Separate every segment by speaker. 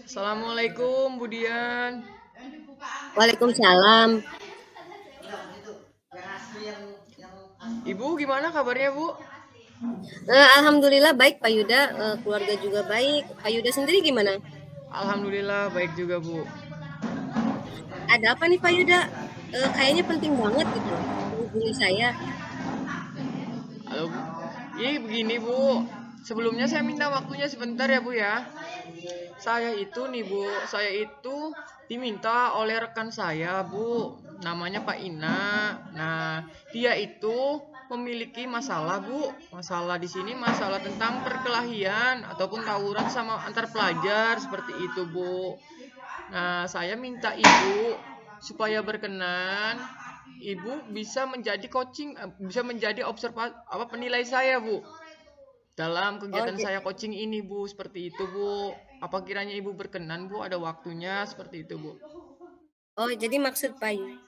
Speaker 1: Assalamualaikum, Bu Dian.
Speaker 2: Waalaikumsalam.
Speaker 1: Ibu gimana kabarnya, Bu?
Speaker 2: Alhamdulillah baik Pak Yuda, keluarga juga baik. Pak Yuda sendiri gimana?
Speaker 1: Alhamdulillah baik juga, Bu.
Speaker 2: Ada apa nih Pak Yuda? Kayaknya penting banget gitu menghubungi saya.
Speaker 1: Halo, Bu. Begini, Bu. Sebelumnya saya minta waktunya sebentar ya, Bu ya. Saya itu diminta oleh rekan saya, Bu. Namanya Pak Ina. Nah, dia itu memiliki masalah, Bu. Masalah di sini masalah tentang perkelahian ataupun tawuran sama antar pelajar seperti itu, Bu. Nah, saya minta Ibu supaya berkenan, Ibu bisa menjadi bisa menjadi penilai saya, Bu. Dalam
Speaker 2: Oh,
Speaker 1: kegiatan saya coaching ini, Bu, seperti itu, Bu. Apa kiranya Ibu berkenan, Bu? Ada waktunya seperti itu, Bu.
Speaker 2: jadi maksud Pak Yuda,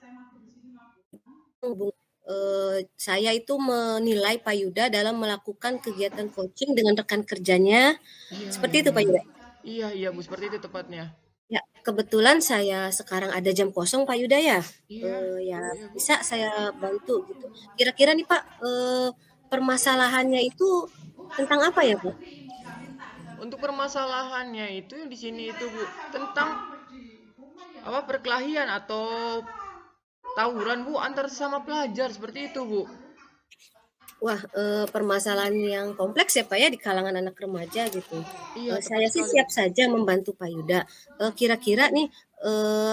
Speaker 2: saya itu menilai Pak Yuda dalam melakukan kegiatan coaching dengan rekan kerjanya.
Speaker 1: Iya,
Speaker 2: Seperti itu
Speaker 1: iya.
Speaker 2: Pak Yuda.
Speaker 1: Iya, iya, Bu, seperti itu tepatnya.
Speaker 2: Ya, kebetulan saya sekarang ada jam kosong Pak Yuda ya.
Speaker 1: Iya,
Speaker 2: Ya
Speaker 1: iya, Bu.
Speaker 2: bisa saya bantu gitu. Kira-kira nih Pak, permasalahannya itu tentang apa ya Pak?
Speaker 1: Untuk permasalahannya itu yang di sini itu, Bu, tentang perkelahian atau tawuran, Bu, antar sesama pelajar seperti itu, Bu.
Speaker 2: Wah, permasalahan yang kompleks ya Pak ya di kalangan anak remaja gitu.
Speaker 1: Iya, tepat
Speaker 2: Saya sih
Speaker 1: sekali, Bu.
Speaker 2: siap saja membantu Pak Yuda. Kira-kira nih,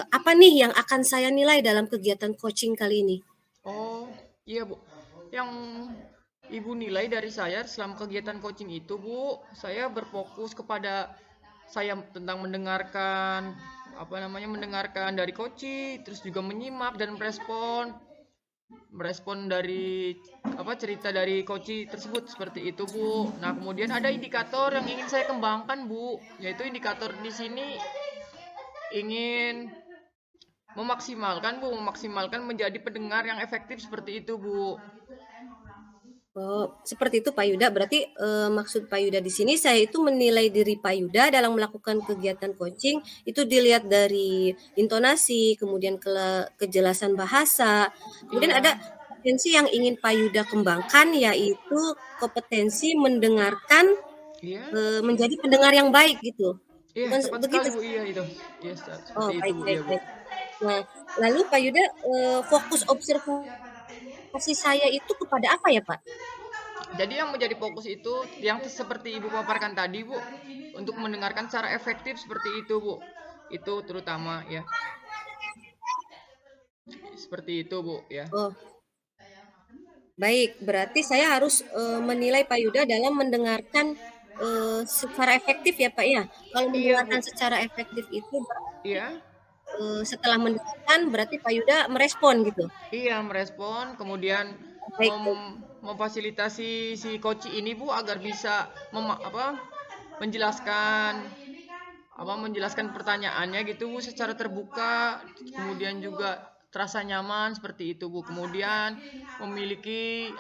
Speaker 2: apa nih yang akan saya nilai dalam kegiatan coaching kali ini?
Speaker 1: Oh, iya, Bu. Yang Ibu nilai dari saya selama kegiatan coaching itu, Bu, saya berfokus kepada saya tentang mendengarkan dari coaching, terus juga menyimak dan merespon dari cerita dari coaching tersebut seperti itu, Bu. Nah, kemudian ada indikator yang ingin saya kembangkan, Bu, yaitu indikator di sini ingin memaksimalkan menjadi pendengar yang efektif seperti itu, Bu.
Speaker 2: Oh, seperti itu Pak Yuda. Berarti, maksud Pak Yuda di sini saya itu menilai diri Pak Yuda dalam melakukan kegiatan coaching itu dilihat dari intonasi, kemudian kejelasan bahasa, kemudian ada
Speaker 1: Iya,
Speaker 2: potensi yang ingin Pak Yuda kembangkan yaitu kompetensi mendengarkan,
Speaker 1: iya,
Speaker 2: menjadi pendengar yang baik gitu.
Speaker 1: iya,
Speaker 2: Bukan
Speaker 1: tepat sekali,
Speaker 2: begitu?
Speaker 1: Bu. Iya itu. Iya,
Speaker 2: Oh,
Speaker 1: seperti itu,
Speaker 2: baik
Speaker 1: Bu.
Speaker 2: baik
Speaker 1: Iya, Bu.
Speaker 2: baik. Nah, lalu Pak Yuda, fokus observasi saya itu kepada apa ya, Pak?
Speaker 1: Jadi yang menjadi fokus itu yang seperti Ibu paparkan tadi, Bu, untuk mendengarkan secara efektif seperti itu, Bu. Itu terutama ya. Seperti itu, Bu, ya.
Speaker 2: Oh, baik, berarti saya harus, menilai Pak Yuda dalam mendengarkan, secara efektif ya, Pak, ya? Kalau
Speaker 1: Iya, Bu.
Speaker 2: mendengarkan secara efektif itu
Speaker 1: Iya.
Speaker 2: setelah mendengarkan berarti Pak Yuda merespon gitu?
Speaker 1: Iya, merespon, kemudian
Speaker 2: Baik
Speaker 1: mem
Speaker 2: baik.
Speaker 1: memfasilitasi si coach ini, Bu, agar bisa menjelaskan menjelaskan pertanyaannya gitu, Bu, secara terbuka, kemudian juga terasa nyaman seperti itu, Bu. Kemudian memiliki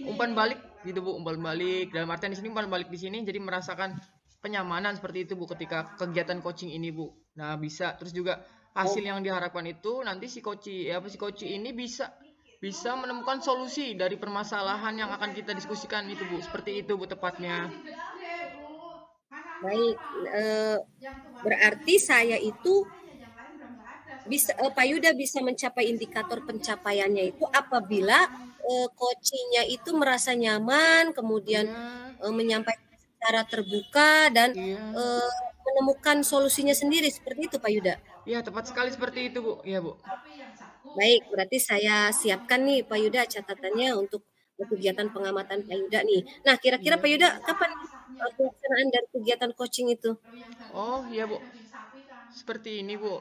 Speaker 1: umpan balik gitu, Bu, umpan balik. Dalam artian di sini umpan balik di sini jadi merasakan kenyamanan seperti itu, Bu, ketika kegiatan coaching ini, Bu. Nah, bisa terus juga hasil
Speaker 2: Oh,
Speaker 1: yang diharapkan itu nanti si coach ini bisa bisa menemukan solusi dari permasalahan yang akan kita diskusikan itu, Bu. Seperti itu, Bu, tepatnya.
Speaker 2: baik, eee, berarti saya itu bisa Pak Yuda bisa mencapai indikator pencapaiannya itu apabila, coaching-nya itu merasa nyaman, kemudian,
Speaker 1: Iya,
Speaker 2: menyampaikan secara terbuka dan,
Speaker 1: iya.
Speaker 2: eee, menemukan solusinya sendiri, seperti itu Pak Yuda?
Speaker 1: Iya, tepat sekali seperti itu, Bu. Iya, Bu.
Speaker 2: Baik, berarti saya siapkan nih Pak Yuda catatannya untuk, kegiatan pengamatan Pak Yuda nih. Nah, kira-kira
Speaker 1: Iya.
Speaker 2: Pak Yuda kapan, pelaksanaan dari kegiatan coaching itu?
Speaker 1: Oh, iya, Bu. Seperti ini, Bu.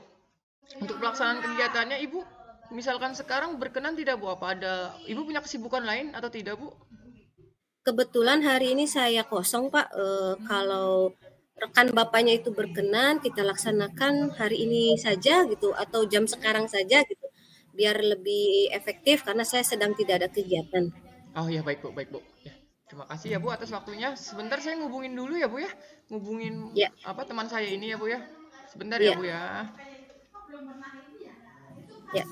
Speaker 1: Untuk pelaksanaan kegiatannya, Ibu misalkan sekarang berkenan tidak, Bu? Apa ada Ibu punya kesibukan lain atau tidak, Bu?
Speaker 2: Kebetulan hari ini saya kosong, Pak, kalau rekan Bapaknya itu berkenan, kita laksanakan hari ini saja gitu, atau jam sekarang saja gitu, biar lebih efektif karena saya sedang tidak ada kegiatan.
Speaker 1: Oh, iya, baik, Bu, baik, Bu. Ya. Terima kasih ya Bu atas waktunya. Sebentar saya ngubungin dulu ya Bu ya. Ngubungin
Speaker 2: Ya,
Speaker 1: teman saya ini ya Bu ya. Sebentar ya
Speaker 2: iya,
Speaker 1: Bu ya.
Speaker 2: ya.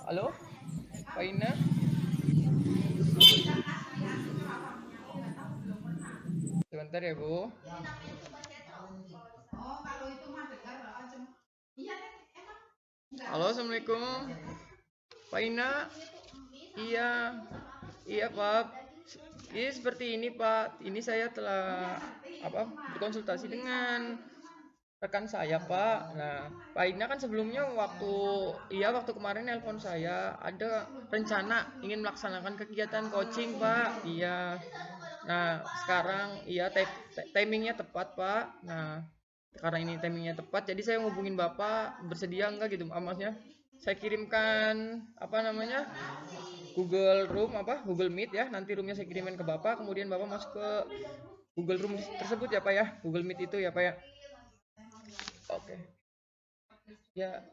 Speaker 1: Halo, Pak Ina. Sebentar ya Bu. Halo, Assalamualaikum. Pak Ina. Iya, iya Pak. Ini seperti ini Pak. Ini saya telah berkonsultasi dengan rekan saya Pak. Nah, Pak Ina kan sebelumnya waktu kemarin nelpon saya ada rencana ingin melaksanakan kegiatan coaching Pak. Iya. Nah, sekarang iya timingnya tepat Pak. Nah, karena ini timingnya tepat, jadi saya ngubungin Bapak bersedia enggak gitu, maksudnya saya kirimkan Google Meet ya. Nanti roomnya saya kirimin ke Bapak, kemudian Bapak masuk ke Google Room tersebut ya Pak ya. Google Meet itu ya Pak ya. Oke. Ya,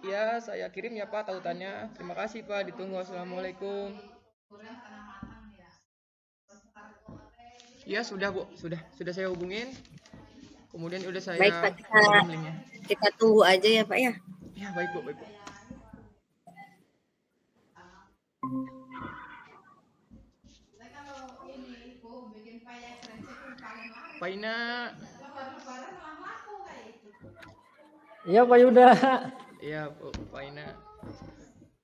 Speaker 1: ya saya kirim ya Pak tautannya. Terima kasih Pak, ditunggu. Assalamualaikum. Ya sudah Bu, sudah saya hubungin. Kemudian udah saya
Speaker 2: Baik Pak,
Speaker 1: kirim linknya.
Speaker 2: kita tunggu aja ya Pak ya.
Speaker 1: Ya baik Bu, baik Bu. Pak Ina.
Speaker 3: Iya Pak Yuda.
Speaker 1: Iya Pak Ina.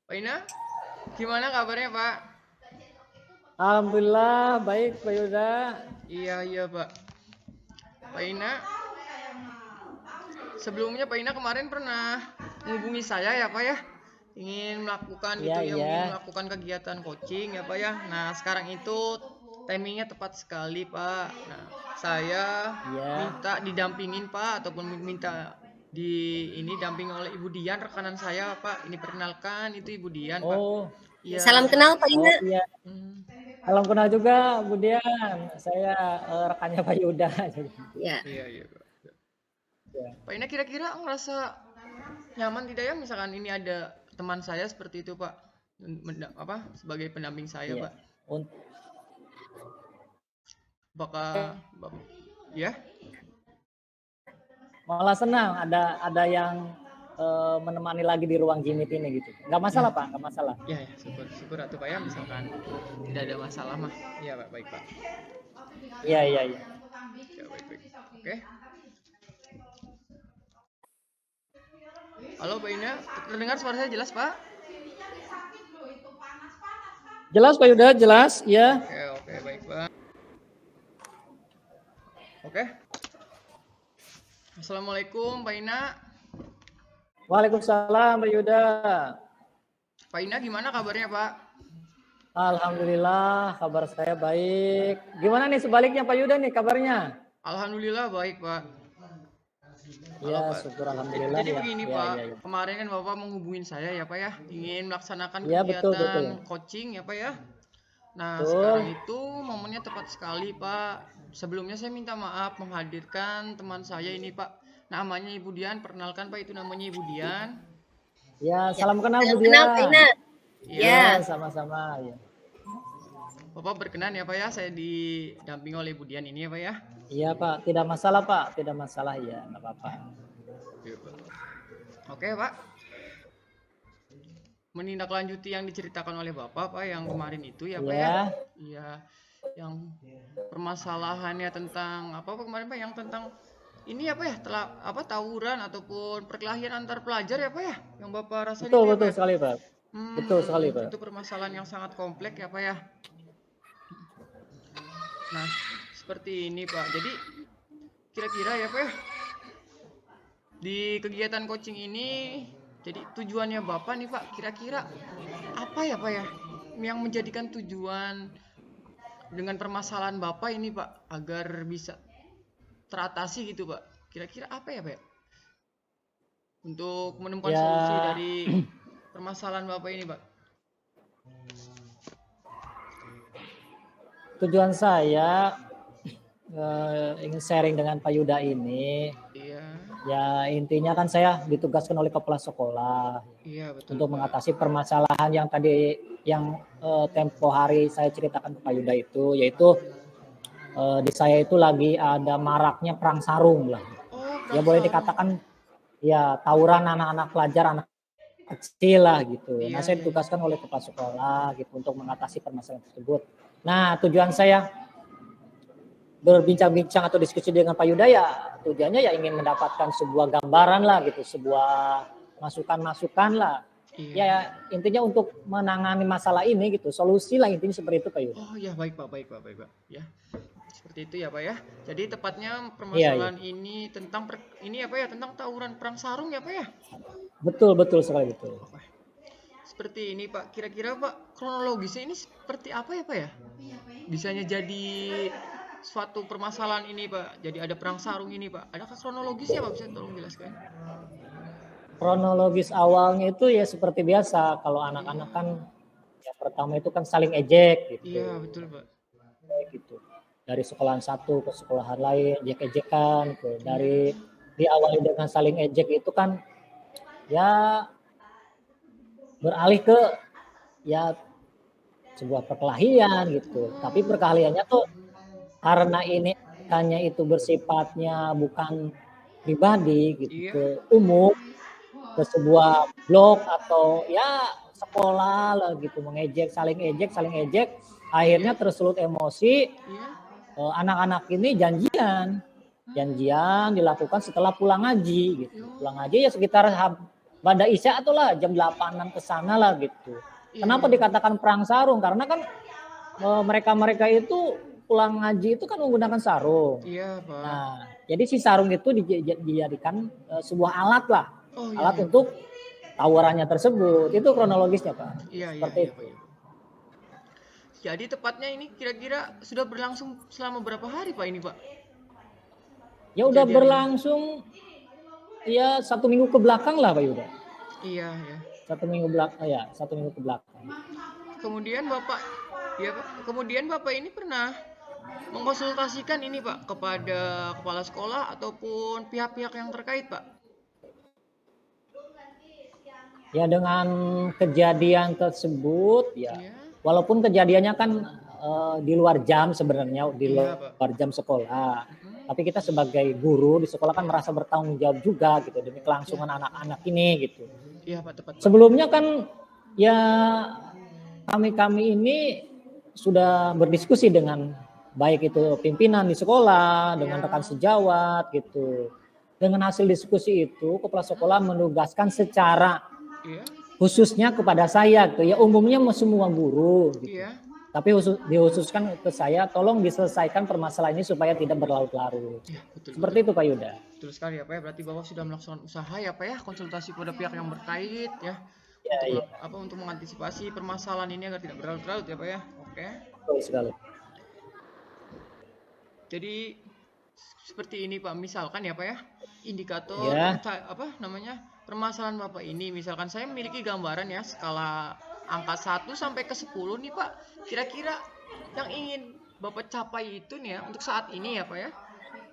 Speaker 1: Pak Ina, gimana kabarnya Pak?
Speaker 3: Alhamdulillah baik Pak Yuda.
Speaker 1: Iya Pak. Pak Ina, sebelumnya Pak Ina kemarin pernah menghubungi saya ya Pak ya, ingin melakukan ingin melakukan kegiatan coaching ya Pak ya. Nah sekarang itu timingnya tepat sekali Pak. Nah saya minta didampingin Pak, ataupun minta damping oleh Ibu Dian, rekanan saya Pak. Ini perkenalkan, itu Ibu Dian Pak.
Speaker 2: Ya. Salam kenal Pak Ina.
Speaker 3: Iya. Salam kenal juga Bu Dian. Saya rekannya Pak Yuda.
Speaker 1: Iya Pak. Pak Ina kira-kira ngerasa nyaman tidak ya, misalkan ini ada teman saya seperti itu Pak, sebagai pendamping saya Pak. Bakal ya? Malah
Speaker 3: senang ada yang menemani lagi di ruang Jimit ini gitu. Nggak masalah Pak, nggak masalah.
Speaker 1: Ya syukur atuh Pak ya, misalkan tidak ada masalah mah. Iya Pak, baik Pak.
Speaker 3: Iya.
Speaker 1: Ya baik. Oke. Halo Pak Ina, terdengar suara saya jelas Pak?
Speaker 3: Jelas Pak Yuda, jelas ya.
Speaker 1: Oke baik Pak. Oke. Assalamualaikum Pak Ina.
Speaker 3: Waalaikumsalam Pak Yuda.
Speaker 1: Pak Ina gimana kabarnya Pak?
Speaker 3: Alhamdulillah kabar saya baik. Gimana nih sebaliknya Pak Yuda nih kabarnya?
Speaker 1: Alhamdulillah baik Pak.
Speaker 3: Ya syukur alhamdulillah.
Speaker 1: Jadi begini Pak, kemarin kan Bapak menghubungin saya ya Pak ya, ingin melaksanakan
Speaker 3: kegiatan
Speaker 1: betul. Coaching ya Pak ya. Nah sekarang itu momennya tepat sekali Pak. Sebelumnya saya minta maaf menghadirkan teman saya ini Pak. Namanya Ibu Dian, perkenalkan Pak, itu namanya Ibu Dian.
Speaker 3: Ya, salam kenal Bu Dian. Ya, sama-sama ya.
Speaker 1: Bapak berkenan ya Pak ya, saya didampingi oleh Ibu Dian ini ya Pak ya.
Speaker 3: Iya Pak, tidak masalah Pak, tidak masalah ya, nggak apa-apa.
Speaker 1: Oke Pak. Menindaklanjuti yang diceritakan oleh Bapak Pak yang kemarin itu ya Pak ya. Iya. Yang permasalahannya tentang apa Pak kemarin Pak, yang tentang ini apa ya, tawuran ataupun perkelahian antar pelajar ya Pak ya, yang Bapak rasain.
Speaker 3: Betul sekali Pak. Betul sekali Pak.
Speaker 1: Itu permasalahan yang sangat kompleks ya Pak ya. Nah seperti ini Pak, jadi kira-kira ya Pak ya, di kegiatan coaching ini, jadi tujuannya Bapak nih Pak, kira-kira apa ya Pak ya yang menjadikan tujuan dengan permasalahan Bapak ini Pak, agar bisa teratasi gitu Pak. Kira-kira apa ya Pak ya, untuk menemukan solusi dari permasalahan Bapak ini Pak?
Speaker 3: Tujuan saya ingin sharing dengan Pak Yuda ini.
Speaker 1: Iya.
Speaker 3: Ya intinya kan saya ditugaskan oleh kepala sekolah.
Speaker 1: Iya betul.
Speaker 3: Untuk mengatasi permasalahan yang tempo hari saya ceritakan ke Pak Yuda itu, yaitu di saya itu lagi ada maraknya perang sarung lah.
Speaker 1: Oh,
Speaker 3: Ya
Speaker 1: perang
Speaker 3: boleh
Speaker 1: sarung.
Speaker 3: dikatakan ya tawuran anak-anak pelajar, anak kecil lah gitu. Nah,
Speaker 1: Iya,
Speaker 3: saya
Speaker 1: iya.
Speaker 3: ditugaskan oleh kepala sekolah gitu untuk mengatasi permasalahan tersebut. Nah, tujuan saya berbincang-bincang atau diskusi dengan Pak Yuda ya tujuannya ya ingin mendapatkan sebuah gambaran lah gitu, sebuah masukan-masukan lah.
Speaker 1: Iya.
Speaker 3: Ya intinya untuk menangani masalah ini gitu, solusi lah intinya seperti itu Pak Yuda.
Speaker 1: Oh ya, baik Pak, baik Pak, baik Pak. Ya. Seperti itu ya Pak ya. Jadi tepatnya
Speaker 3: Iya, iya.
Speaker 1: permasalahan ini tentang ini apa ya, tentang tawuran perang sarung ya Pak ya.
Speaker 3: Betul, betul sekali betul.
Speaker 1: Oke. Seperti ini Pak, kira-kira Pak kronologisnya ini seperti apa ya Pak ya? Bisanya jadi suatu permasalahan ini Pak, jadi ada perang sarung ini Pak. Adakah kronologisnya Pak, bisa tolong jelaskan?
Speaker 3: Kronologis awalnya itu ya seperti biasa kalau anak-anak kan yang pertama itu kan saling ejek gitu.
Speaker 1: Iya betul Pak.
Speaker 3: Gitu. Dari sekolahan satu ke sekolahan lain, ejek-ejekan gitu. Dari diawali dengan saling ejek itu kan ya beralih ke ya sebuah perkelahian gitu. Tapi perkelahiannya tuh karena ini hanya itu bersifatnya bukan pribadi gitu,
Speaker 1: Iya.
Speaker 3: ke umum, ke sebuah blok atau ya sekolah lah gitu, mengejek, saling ejek, akhirnya tersulut emosi.
Speaker 1: Iya.
Speaker 3: Anak-anak ini janjian dilakukan setelah pulang ngaji gitu. Pulang ngaji ya sekitar pada isya atau lah jam 8-an ke sana lah gitu.
Speaker 1: Iya,
Speaker 3: Kenapa
Speaker 1: iya.
Speaker 3: dikatakan perang sarung? Karena kan mereka itu pulang ngaji itu kan menggunakan sarung.
Speaker 1: Iya Pak.
Speaker 3: Nah, jadi si sarung itu dijadikan sebuah alat lah.
Speaker 1: Oh iya,
Speaker 3: Alat
Speaker 1: iya.
Speaker 3: untuk tawurannya tersebut. Itu kronologisnya Pak.
Speaker 1: Iya, iya,
Speaker 3: Seperti
Speaker 1: iya
Speaker 3: itu.
Speaker 1: Pak. Iya. Jadi tepatnya ini kira-kira sudah berlangsung selama berapa hari Pak ini Pak?
Speaker 3: Ya udah
Speaker 1: Kejadian ini.
Speaker 3: berlangsung ya 1 minggu ke belakang lah Pak Yuda.
Speaker 1: Iya, ya.
Speaker 3: 1 minggu belakang ya, 1 minggu ke belakang.
Speaker 1: Kemudian Bapak, ya Pak. Kemudian Bapak ini pernah mengkonsultasikan ini Pak kepada kepala sekolah ataupun pihak-pihak yang terkait Pak?
Speaker 3: Ya dengan kejadian tersebut ya,
Speaker 1: Iya.
Speaker 3: walaupun kejadiannya kan di luar jam sebenarnya, di
Speaker 1: Iya,
Speaker 3: luar jam sekolah. Tapi kita sebagai guru di sekolah kan merasa bertanggung jawab juga gitu demi kelangsungan anak-anak ini gitu.
Speaker 1: Iya Pak, tepat Pak.
Speaker 3: Sebelumnya kan ya kami ini sudah berdiskusi dengan baik itu pimpinan di sekolah, dengan
Speaker 1: Iya.
Speaker 3: rekan sejawat gitu. Dengan hasil diskusi itu, kepala sekolah menugaskan secara
Speaker 1: Iya.
Speaker 3: khususnya kepada saya gitu. Ya umumnya semua guru gitu.
Speaker 1: Iya.
Speaker 3: Tapi dikhususkan ke saya, tolong diselesaikan permasalahan ini supaya tidak berlarut-larut.
Speaker 1: Iya, betul.
Speaker 3: Seperti itu Pak Yuda.
Speaker 1: Betul sekali ya Pak ya. Berarti Bapak sudah melakukan usaha ya Pak ya, konsultasi pada pihak yang berkait ya.
Speaker 3: Ya,
Speaker 1: Untuk
Speaker 3: ya.
Speaker 1: untuk mengantisipasi permasalahan ini agar tidak berlarut-larut ya Pak ya. Oke.
Speaker 3: Betul sekali.
Speaker 1: Jadi seperti ini Pak, misalkan ya Pak ya, indikator
Speaker 3: Ya.
Speaker 1: apa namanya permasalahan Bapak ini, misalkan saya memiliki gambaran ya skala angka 1 sampai ke 10 nih Pak, kira-kira yang ingin Bapak capai itu nih ya untuk saat ini ya Pak ya.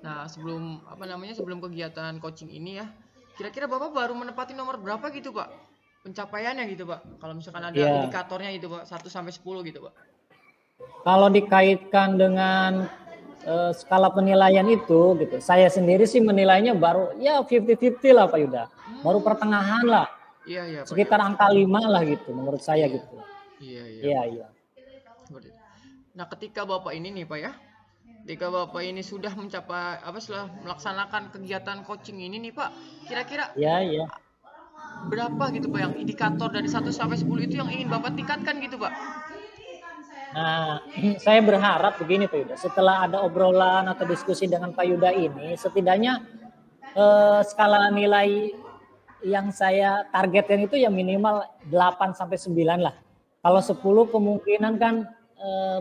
Speaker 1: Nah sebelum apa namanya sebelum kegiatan coaching ini ya, kira-kira Bapak baru menepati nomor berapa gitu Pak pencapaiannya gitu Pak, kalau misalkan ada
Speaker 3: Ya.
Speaker 1: indikatornya gitu Pak 1 sampai 10 gitu Pak.
Speaker 3: Kalau dikaitkan dengan skala penilaian itu gitu, saya sendiri sih menilainya baru ya 50-50 lah Pak Yuda. Baru pertengahan lah.
Speaker 1: Iya iya Pak.
Speaker 3: Sekitar angka 5 lah gitu menurut saya gitu.
Speaker 1: Iya iya.
Speaker 3: Iya, iya.
Speaker 1: Seperti itu. Nah, ketika Bapak ini nih, Pak ya. Ketika Bapak ini sudah mencapai setelah melaksanakan kegiatan coaching ini nih, Pak. Kira-kira
Speaker 3: Iya, iya.
Speaker 1: berapa gitu, Pak, yang indikator dari 1 sampai 10 itu yang ingin Bapak tingkatkan gitu, Pak?
Speaker 3: Nah, saya berharap begini Pak Yuda, setelah ada obrolan atau diskusi dengan Pak Yuda ini, setidaknya skala nilai yang saya targetkan itu ya minimal 8 sampai 9 lah. Kalau 10 kemungkinan kan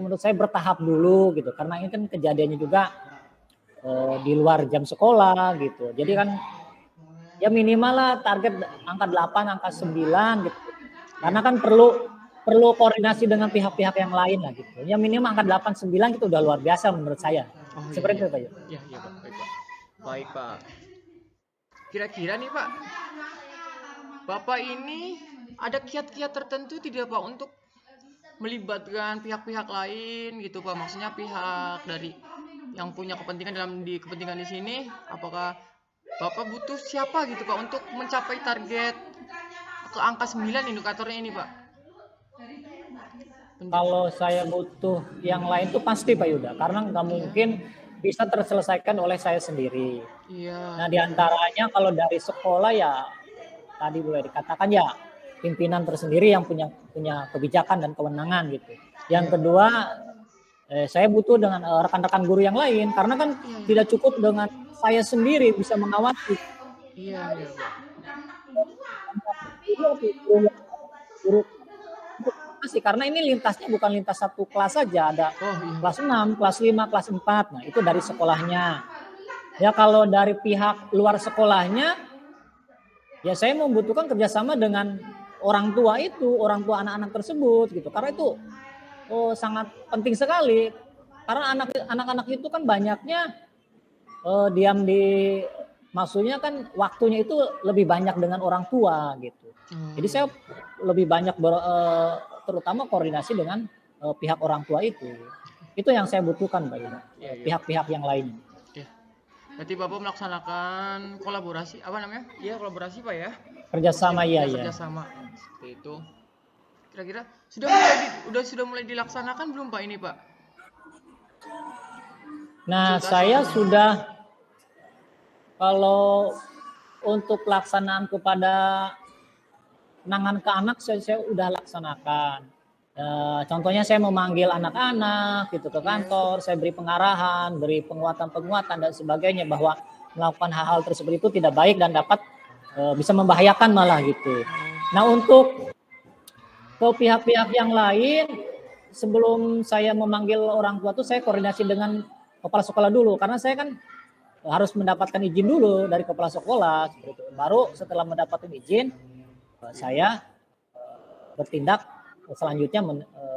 Speaker 3: menurut saya bertahap dulu gitu, karena ini kan kejadiannya juga di luar jam sekolah gitu. Jadi kan ya minimal lah target angka 8, angka 9 gitu. Karena kan perlu koordinasi dengan pihak-pihak yang lain lah gitu. Ya minimal angka 8, 9 itu udah luar biasa menurut saya.
Speaker 1: Oh,
Speaker 3: Seperti
Speaker 1: iya,
Speaker 3: itu Pak Yuda.
Speaker 1: Iya, iya, Pak. Baik, Pak. Baik, Pak. Kira-kira nih, Pak. Bapak ini ada kiat-kiat tertentu tidak, Pak, untuk melibatkan pihak-pihak lain gitu Pak. Maksudnya pihak dari yang punya kepentingan kepentingan di sini, apakah Bapak butuh siapa gitu Pak untuk mencapai target ke angka 9 indikatornya ini Pak?
Speaker 3: Kalau saya butuh yang lain tuh pasti Pak Yuda, karena nggak mungkin bisa terselesaikan oleh saya sendiri.
Speaker 1: Iya.
Speaker 3: Nah, diantaranya kalau dari sekolah ya tadi boleh dikatakan ya pimpinan tersendiri yang punya kebijakan dan kewenangan gitu. Yang kedua, saya butuh dengan rekan-rekan guru yang lain, karena kan tidak cukup dengan saya sendiri bisa mengawasi.
Speaker 1: Iya, iya Pak.
Speaker 3: Guru sih, karena ini lintasnya bukan lintas satu kelas saja, ada kelas 6, kelas 5, kelas 4. Nah, itu dari sekolahnya. Ya kalau dari pihak luar sekolahnya, ya saya membutuhkan kerjasama dengan orang tua anak-anak tersebut gitu. Karena itu sangat penting sekali. Karena anak-anak itu kan banyaknya diam di, maksudnya kan waktunya itu lebih banyak dengan orang tua gitu. Jadi saya lebih banyak terutama koordinasi dengan pihak orang tua itu. Itu yang saya butuhkan Pak Yuda. Pihak-pihak yang lain.
Speaker 1: Berarti Bapak melaksanakan kolaborasi, apa namanya? Iya, kolaborasi Pak ya?
Speaker 3: Kerjasama ya.
Speaker 1: Kerjasama. Seperti itu. Kira-kira sudah mulai dilaksanakan belum Pak ini Pak?
Speaker 3: Nah, saya sudah, kalau untuk pelaksanaan kepada penanganan ke anak saya udah laksanakan. Contohnya saya memanggil anak-anak gitu ke kantor, saya beri pengarahan, beri penguatan dan sebagainya, bahwa melakukan hal-hal tersebut itu tidak baik dan dapat bisa membahayakan malah gitu. Nah, untuk ke pihak-pihak yang lain, sebelum saya memanggil orang tua tuh saya koordinasi dengan kepala sekolah dulu, karena saya kan harus mendapatkan izin dulu dari kepala sekolah seperti itu. Baru setelah mendapatkan izin, saya bertindak selanjutnya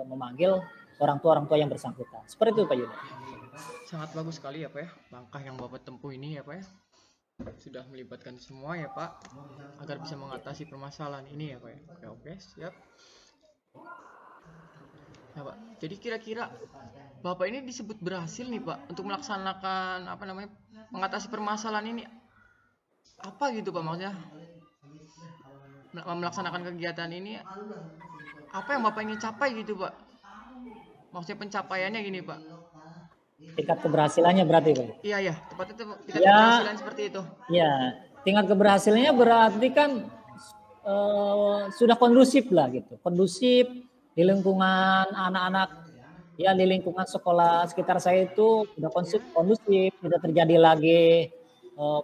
Speaker 3: memanggil orang tua yang bersangkutan. Seperti itu Pak Yuda.
Speaker 1: Sangat bagus sekali ya Pak ya, langkah yang Bapak tempuh ini ya Pak ya. Sudah melibatkan semua ya Pak, agar bisa mengatasi permasalahan ini ya Pak ya. Oke, siap. Nah Pak, jadi kira-kira Bapak ini disebut berhasil nih Pak untuk melaksanakan mengatasi permasalahan ini. Apa gitu Pak maksudnya? Melaksanakan kegiatan ini, apa yang Bapak ingin capai gitu Pak? Maksudnya pencapaiannya gini Pak.
Speaker 3: Tingkat keberhasilannya berarti Pak?
Speaker 1: Iya, tepatnya tingkat keberhasilan seperti itu.
Speaker 3: Ya, tingkat keberhasilannya berarti kan sudah kondusif lah gitu. Kondusif di lingkungan anak-anak, ya di lingkungan sekolah sekitar saya itu sudah kondusif, tidak terjadi lagi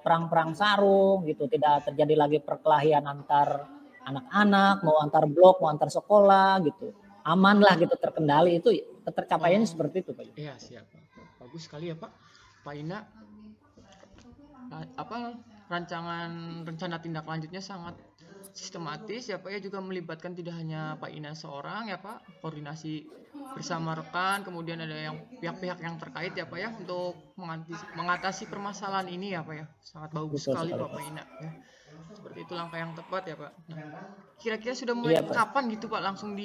Speaker 3: perang-perang sarung gitu, tidak terjadi lagi perkelahian antar anak-anak, mau antar blok, mau antar sekolah gitu. Aman lah gitu, terkendali, itu tercapaiannya seperti itu Pak.
Speaker 1: Iya, siap. Bagus sekali ya Pak. Pak Ina, rencana tindak lanjutnya sangat sistematis ya Pak ya, juga melibatkan tidak hanya Pak Ina seorang ya Pak, koordinasi bersama rekan, kemudian ada yang pihak-pihak yang terkait ya Pak ya, untuk mengatasi permasalahan ini ya Pak ya. Sangat bagus sekali Pak Ina ya. Seperti itu langkah yang tepat ya Pak. Nah, kira-kira sudah mulai kapan gitu Pak langsung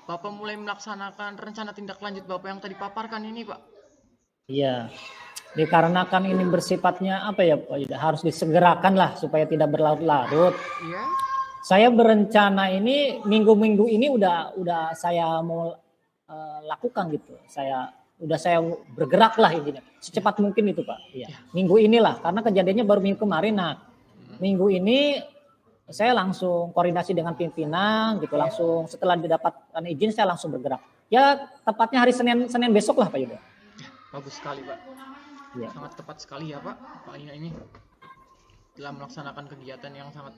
Speaker 1: Bapak mulai melaksanakan rencana tindak lanjut Bapak yang tadi paparkan ini Pak?
Speaker 3: Iya, dikarenakan ini bersifatnya apa ya Pak Yuda, harus disegerakan lah supaya tidak berlarut-larut.
Speaker 1: Iya.
Speaker 3: Saya berencana ini minggu-minggu ini udah saya mau lakukan gitu. Saya bergerak lah intinya secepat mungkin itu Pak. Iya. Minggu inilah, karena kejadiannya baru minggu kemarin. Nah, minggu ini saya langsung koordinasi dengan pimpinan gitu, langsung setelah didapatkan izin saya langsung bergerak. Ya tepatnya hari Senin besok lah Pak Yuda.
Speaker 1: Bagus sekali Pak.
Speaker 3: Ya.
Speaker 1: Sangat tepat sekali ya Pak Ina ini telah melaksanakan kegiatan yang sangat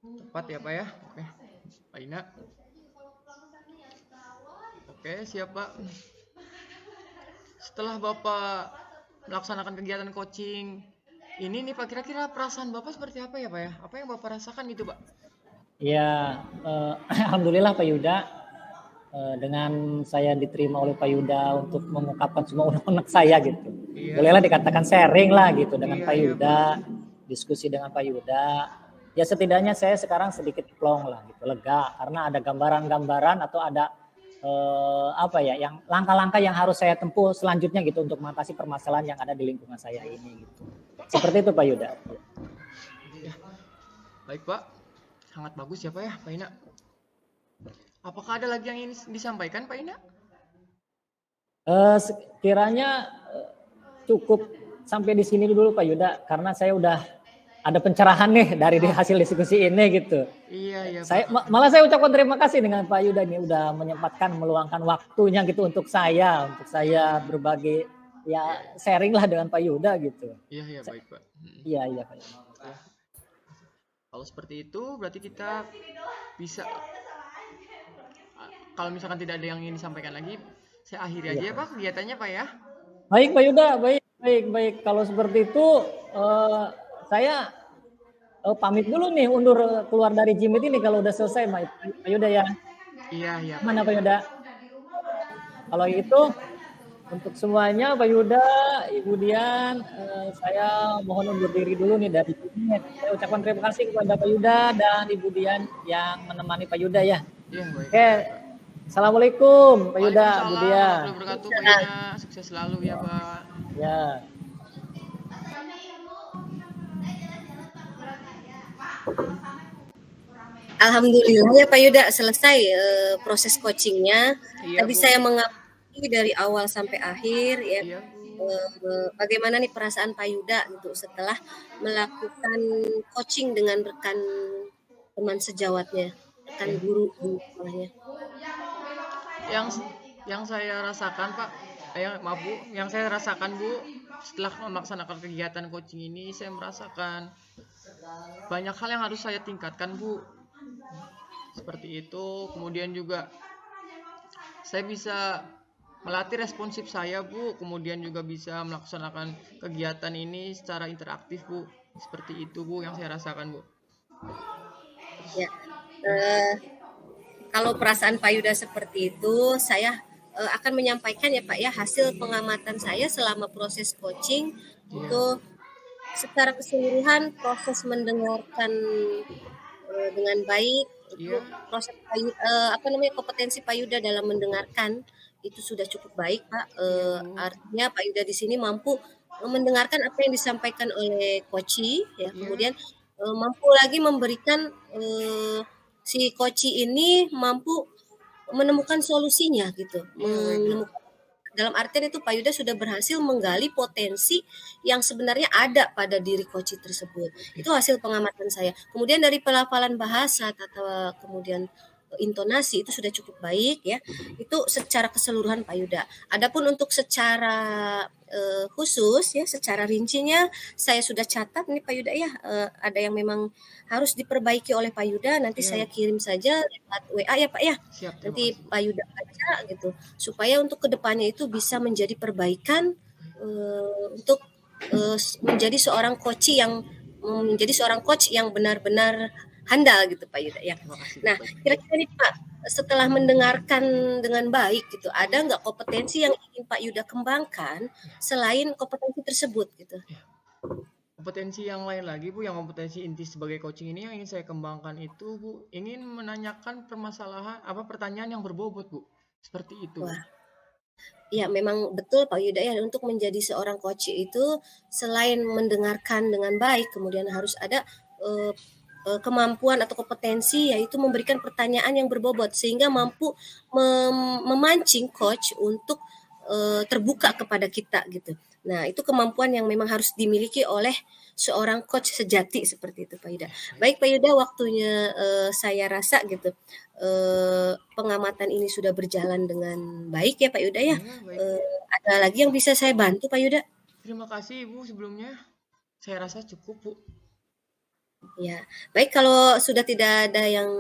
Speaker 1: tepat ya Pak ya. Oke, Pak Ina. Oke, siap Pak. Setelah Bapak melaksanakan kegiatan coaching ini nih Pak, kira-kira perasaan Bapak seperti apa ya Pak ya? Apa yang Bapak rasakan gitu Pak?
Speaker 3: Ya, alhamdulillah Pak Yuda, dengan saya diterima oleh Pak Yuda untuk mengungkapkan semua unek-unek saya gitu. Iya. Bolehlah dikatakan sharing lah gitu dengan Pak Yuda, diskusi dengan Pak Yuda. Ya setidaknya saya sekarang sedikit plong lah gitu, lega, karena ada gambaran-gambaran atau ada apa ya, yang langkah-langkah yang harus saya tempuh selanjutnya gitu untuk mengatasi permasalahan yang ada di lingkungan saya ini gitu. Seperti itu Pak Yuda.
Speaker 1: Ya, baik Pak, sangat bagus ya Pak ya, Pak Ina. Apakah ada lagi yang ingin disampaikan Pak Ina?
Speaker 3: Kiranya cukup sampai di sini dulu Pak Yuda, karena saya udah ada pencerahan nih dari hasil diskusi ini gitu.
Speaker 1: Iya
Speaker 3: Saya
Speaker 1: Pak.
Speaker 3: malah saya ucapkan terima kasih dengan Pak Yuda nih udah menyempatkan meluangkan waktunya gitu untuk saya berbagi ya sharing lah dengan Pak Yuda gitu.
Speaker 1: Iya baik Pak.
Speaker 3: Iya Pak Yuda.
Speaker 1: Ya. Kalau seperti itu berarti kita bisa, kalau misalkan tidak ada yang ingin disampaikan lagi, saya akhiri aja ya Pak kegiatannya Pak ya.
Speaker 3: Baik Pak Yuda, baik. Kalau seperti itu saya pamit dulu nih, undur keluar dari Jimit ini kalau udah selesai Pak Yuda ya.
Speaker 1: Iya.
Speaker 3: Mana Pak Yuda? Kalau itu untuk semuanya Pak Yuda, Ibu Dian, saya mohon undur diri dulu nih dari Jimit. Saya ucapkan terima kasih kepada Pak Yuda dan Ibu Dian yang menemani Pak Yuda ya.
Speaker 1: Iya baik.
Speaker 3: Oke. Assalamualaikum Pak Yuda, Bu Dian.
Speaker 1: Waalaikumsalam warahmatullahi wabarakatuh Pak Ina. Sukses selalu ya Pak.
Speaker 3: Ya.
Speaker 2: Alhamdulillah ya Pak Yuda selesai proses coachingnya.
Speaker 1: Iya,
Speaker 2: Tadi
Speaker 1: Bu.
Speaker 2: saya mengamati dari awal sampai akhir ya.
Speaker 1: Iya,
Speaker 2: Bagaimana nih perasaan Pak Yuda gitu setelah melakukan coaching dengan rekan teman sejawatnya, rekan guru di sekolahnya.
Speaker 1: Yang saya rasakan Pak, maaf Bu, yang saya rasakan Bu, setelah melaksanakan kegiatan coaching ini, saya merasakan banyak hal yang harus saya tingkatkan Bu. Seperti itu. Kemudian juga saya bisa melatih responsif saya Bu. Kemudian juga bisa melaksanakan kegiatan ini secara interaktif Bu. Seperti itu Bu yang saya rasakan Bu.
Speaker 2: Ya. Kalau perasaan Pak Yuda seperti itu, saya akan menyampaikan ya Pak ya hasil pengamatan saya selama proses coaching itu secara keseluruhan proses mendengarkan dengan baik itu proses kompetensi Pak Yuda dalam mendengarkan itu sudah cukup baik Pak. Artinya Pak Yuda di sini mampu mendengarkan apa yang disampaikan oleh coach ya, kemudian mampu lagi memberikan si coach ini mampu menemukan solusinya gitu. Dalam artian itu Pak Yuda sudah berhasil menggali potensi yang sebenarnya ada pada diri coach tersebut. Itu hasil pengamatan saya. Kemudian dari pelafalan bahasa atau kemudian intonasi itu sudah cukup baik ya. Itu secara keseluruhan Pak Yuda. Adapun untuk secara khusus ya, secara rincinya saya sudah catat nih Pak Yuda ya. Ada yang memang harus diperbaiki oleh Pak Yuda. Nanti saya kirim saja lewat WA ya Pak ya.
Speaker 1: Siap,
Speaker 2: Nanti Pak Yuda baca gitu supaya untuk kedepannya itu bisa menjadi perbaikan untuk menjadi seorang coach yang benar-benar handal gitu Pak Yuda ya. Nah, kira-kira nih Pak, setelah mendengarkan dengan baik gitu, ada nggak kompetensi yang ingin Pak Yuda kembangkan selain kompetensi tersebut gitu?
Speaker 1: Kompetensi yang lain lagi Bu, yang kompetensi inti sebagai coaching ini yang ingin saya kembangkan itu Bu, ingin menanyakan pertanyaan yang berbobot Bu, seperti itu.
Speaker 2: Wah. Ya memang betul Pak Yuda ya, untuk menjadi seorang coach itu selain mendengarkan dengan baik, kemudian harus ada kemampuan atau kompetensi yaitu memberikan pertanyaan yang berbobot sehingga mampu memancing coach untuk terbuka kepada kita gitu. Nah, itu kemampuan yang memang harus dimiliki oleh seorang coach sejati seperti itu Pak Yuda. Baik Pak Yuda, waktunya saya rasa gitu pengamatan ini sudah berjalan dengan baik ya Pak Yuda ya. Ada lagi yang bisa saya bantu Pak Yuda?
Speaker 1: Terima kasih Ibu sebelumnya. Saya rasa cukup Bu.
Speaker 2: Ya, baik kalau sudah tidak ada yang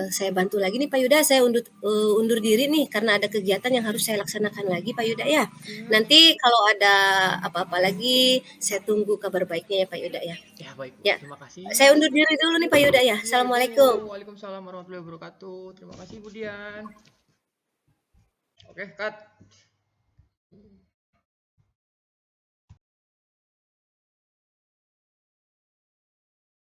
Speaker 2: saya bantu lagi nih Pak Yuda, saya undur diri nih karena ada kegiatan yang harus saya laksanakan lagi Pak Yuda ya. Nanti kalau ada apa-apa lagi saya tunggu kabar baiknya ya Pak Yuda ya.
Speaker 1: Ya baik,
Speaker 2: ya.
Speaker 1: Terima kasih.
Speaker 2: Saya undur diri dulu nih Pak Yuda ya. Assalamualaikum.
Speaker 1: Waalaikumsalam warahmatullahi wabarakatuh. Terima kasih Bu Dian. Oke, cut.